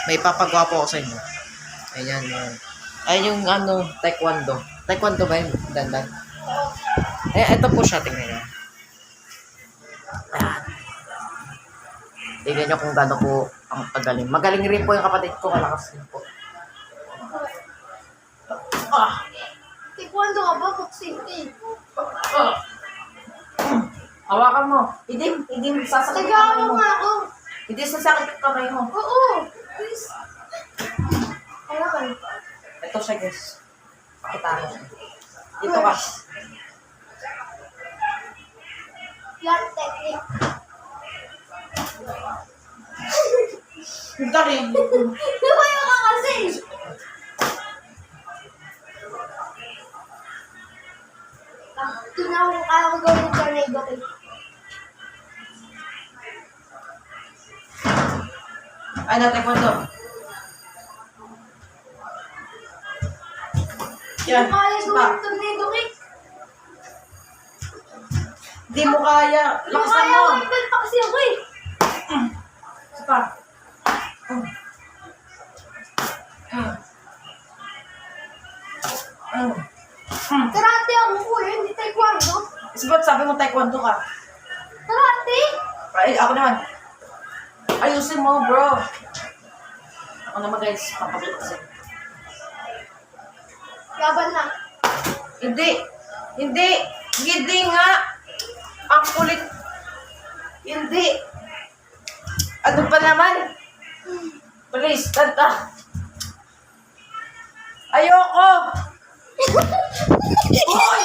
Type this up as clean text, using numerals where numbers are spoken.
May papagawa po ako sa inyo. Ayan, yan. Ayan yung ano, taekwondo. Taekwondo ba yun? Dandan. Eh, ito po siya, tingnan nyo. Ayan. Tingnan nyo kung gano'n po ang pagaling. Magaling rin po yung kapatid ko, malakas din po. Taekwondo ka ba? Boxing eh. Hawakan mo. Hindi sasakit yung kamay Nagawa mo. nga ako. Hindi sasakit yung kamay mo. Oo. Please. Kailangan. Ito siya, guys. Pakita mo siya. Dito ka. Yan, technique. Dali. Lumayo ka kasi. Tingnan ko kaya ko gawin yung tornado kick. Ay, taekwondo. Yan. Kaya Isa gawin pa. yung tornado kick. Hindi mo kaya. Yung Lakasan kaya mo. ko yung belt pa kasi ako eh. Isa pa. Karate ako ko eh, hindi taekwondo. Isa ba't sabi mo taekwondo ka? Karate? Ay, ako naman. Ayusin mo, bro. Ako naman, guys. Papakita kasi. Laban na. Hindi. Hindi. Hindi nga. Ang kulit. Hindi. Ano pa naman? Please, tanta. Ayoko. Hoy!